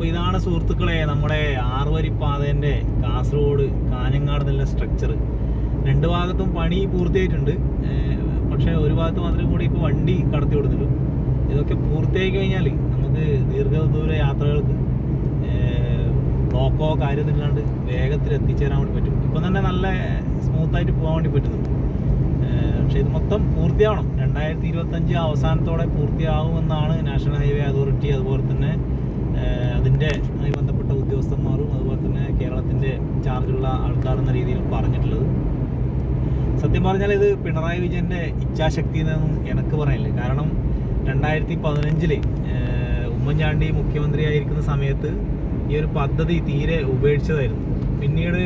അപ്പോൾ ഇതാണ് സുഹൃത്തുക്കളെ നമ്മുടെ 6 വരിപ്പാതേൻ്റെ കാസർഗോഡ് കാഞ്ഞങ്ങാട് എന്നുള്ള സ്ട്രക്ചർ. 2 ഭാഗത്തും പണി പൂർത്തിയായിട്ടുണ്ട്. പക്ഷേ ഒരു ഭാഗത്ത് മാത്രമേ കൂടി ഇപ്പോൾ വണ്ടി കടത്തി വിടുന്നുള്ളൂ. ഇതൊക്കെ പൂർത്തിയായി കഴിഞ്ഞാൽ നമുക്ക് ദീർഘദൂര യാത്രകൾക്ക് ബ്ലോക്കോ കാര്യമൊന്നുമില്ലാണ്ട് വേഗത്തിൽ എത്തിച്ചേരാൻ വേണ്ടി പറ്റും. ഇപ്പം തന്നെ നല്ല സ്മൂത്തായിട്ട് പോകാൻ വേണ്ടി പറ്റുന്നുണ്ട്. പക്ഷേ ഇത് മൊത്തം പൂർത്തിയാവണം. 2025 അവസാനത്തോടെ പൂർത്തിയാവുമെന്നാണ് നാഷണൽ ഹൈവേ അതോറിറ്റി, അതുപോലെ തന്നെ അതിൻ്റെ അതുമായി ബന്ധപ്പെട്ട ഉദ്യോഗസ്ഥന്മാരും അതുപോലെ തന്നെ കേരളത്തിൻ്റെ ചാർജുള്ള ആൾക്കാരെന്ന രീതിയിൽ പറഞ്ഞിട്ടുള്ളത്. സത്യം പറഞ്ഞാൽ ഇത് പിണറായി വിജയൻ്റെ ഇച്ഛാശക്തി എന്നൊന്നും എനിക്ക് പറയാനില്ല. കാരണം 2015 ഉമ്മൻചാണ്ടി മുഖ്യമന്ത്രിയായിരിക്കുന്ന സമയത്ത് ഈ ഒരു പദ്ധതി തീരെ ഉപേക്ഷിച്ചതായിരുന്നു. പിന്നീട്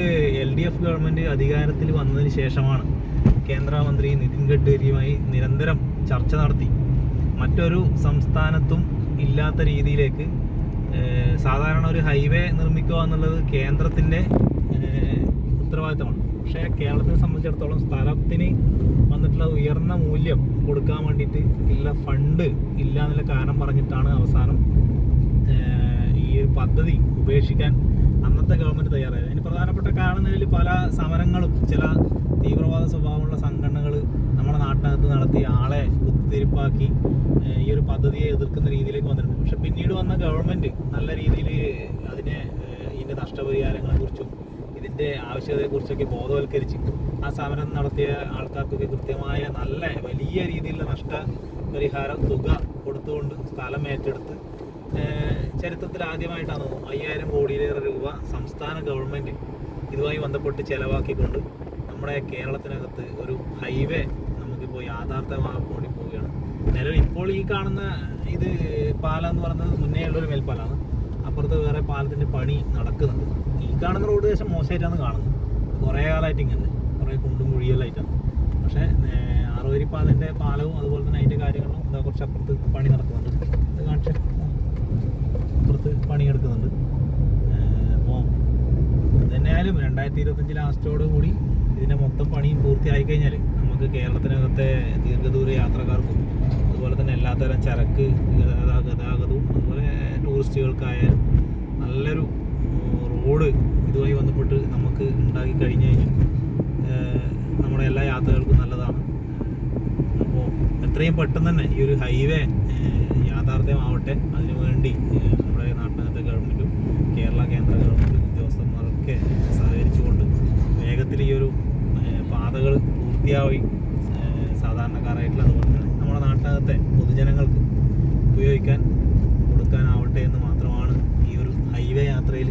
LDF ഗവൺമെൻറ് അധികാരത്തിൽ വന്നതിന് ശേഷമാണ് കേന്ദ്രമന്ത്രി നിതിൻ ഗഡ്കരിയുമായി നിരന്തരം ചർച്ച നടത്തി മറ്റൊരു സംസ്ഥാനത്തും ഇല്ലാത്ത രീതിയിലേക്ക് സാധാരണ ഒരു ഹൈവേ നിർമ്മിക്കുക എന്നുള്ളത് കേന്ദ്രത്തിൻ്റെ ഉത്തരവാദിത്തമാണ്. പക്ഷേ കേരളത്തെ സംബന്ധിച്ചിടത്തോളം സ്ഥലത്തിന് വന്നിട്ടുള്ള ഉയർന്ന മൂല്യം കൊടുക്കാൻ വേണ്ടിയിട്ട് ഉള്ള ഫണ്ട് ഇല്ല എന്നുള്ള കാരണം പറഞ്ഞിട്ടാണ് അവസാനം ഈ ഒരു പദ്ധതി ഉപേക്ഷിക്കാൻ അന്നത്തെ ഗവൺമെൻറ് തയ്യാറായത്. അതിന് പ്രധാനപ്പെട്ട കാരണങ്ങളിൽ പല സമരങ്ങളും ചില തീവ്രവാദ സ്വഭാവമുള്ള സംഘടനകൾ നമ്മുടെ നാട്ടിനകത്ത് നടത്തി ആളെ കുത്തിരിപ്പാക്കി ഈ ഒരു പദ്ധതിയെ എതിർക്കുന്ന രീതിയിലേക്ക് വന്നിട്ടുണ്ട്. പക്ഷെ പിന്നീട് വന്ന ഗവൺമെൻറ് നല്ല രീതിയിൽ അതിനെ ഇതിൻ്റെ നഷ്ടപരിഹാരങ്ങളെക്കുറിച്ചും ഇതിൻ്റെ ആവശ്യകതയെക്കുറിച്ചൊക്കെ ബോധവൽക്കരിച്ച് ആ സമരം നടത്തിയ ആൾക്കാർക്കൊക്കെ കൃത്യമായ നല്ല വലിയ രീതിയിലുള്ള നഷ്ടപരിഹാര തുക കൊടുത്തുകൊണ്ട് സ്ഥലം ഏറ്റെടുത്ത് ചരിത്രത്തിൽ ആദ്യമായിട്ടാണ് 5000 കോടിയിലേറെ രൂപ സംസ്ഥാന ഗവൺമെൻറ് ഇതുമായി ബന്ധപ്പെട്ട് ചിലവാക്കിക്കൊണ്ട് നമ്മുടെ കേരളത്തിനകത്ത് ഒരു ഹൈവേ നമുക്കിപ്പോൾ യാഥാർത്ഥ്യമാക്കാൻ വേണ്ടി പോവുകയാണ്. നിലവിൽ ഇപ്പോൾ ഈ കാണുന്ന ഇത് പാലം എന്ന് പറയുന്നത് മുന്നേ ഉള്ളൊരു മേൽപ്പാലമാണ്. അപ്പുറത്ത് വേറെ പാലത്തിൻ്റെ പണി നടക്കുന്നുണ്ട്. ഈ കാണുന്ന റോഡ് ദേശം മോശമായിട്ടാണ് കാണുന്നത്. കുറേ കാലമായിട്ട് ഇങ്ങനെ കുറേ കുണ്ടും കുഴിയെല്ലായിട്ടാണ്. പക്ഷേ 6 വരിപ്പാതേൻ്റെ പാലവും അതുപോലെ തന്നെ അതിൻ്റെ കാര്യങ്ങളും എന്താ കുറച്ച് അപ്പുറത്ത് പണി നടക്കുന്നുണ്ട്. ഇത് കാണിച്ച അപ്പുറത്ത് പണിയെടുക്കുന്നുണ്ട്. അപ്പോൾ ഇതന്നെയായാലും 2025 ലാസ്റ്റോടു കൂടി ഇതിൻ്റെ മൊത്തം പണിയും പൂർത്തിയായി കഴിഞ്ഞാൽ നമുക്ക് കേരളത്തിനകത്തെ ദീർഘദൂര യാത്രക്കാർക്കും അതുപോലെ തന്നെ എല്ലാത്തരം ചരക്ക് ഗതാഗതവും അതുപോലെ ടൂറിസ്റ്റുകൾക്കായാലും നല്ലൊരു റോഡ് ഇതുമായി ബന്ധപ്പെട്ട് നമുക്ക് ഉണ്ടാക്കി കഴിഞ്ഞു കഴിഞ്ഞാൽ നമ്മുടെ എല്ലാ യാത്രകൾക്കും നല്ലതാണ്. അപ്പോൾ എത്രയും പെട്ടെന്ന് തന്നെ ഈ ഒരു ഹൈവേ യാഥാർത്ഥ്യമാവട്ടെ. അതിനുവേണ്ടി നമ്മുടെ നാട്ടിനകത്തെ ഗവൺമെൻറ്റും കേരള കേന്ദ്ര ഗവൺമെൻറ് ഉദ്യോഗസ്ഥന്മാരൊക്കെ സഹകരിച്ചുകൊണ്ട് വേഗത്തിൽ ഈ ഒരു പാതകൾ പൂർത്തിയായി സാധാരണക്കാരായിട്ടുള്ള അതുപോലെ തന്നെ നമ്മുടെ നാട്ടിനകത്തെ പൊതുജനങ്ങൾക്ക് ഉപയോഗിക്കാൻ കൊടുക്കാനാവട്ടെ എന്ന് മാത്രമാണ് ഈ ഒരു ഹൈവേ യാത്രയിൽ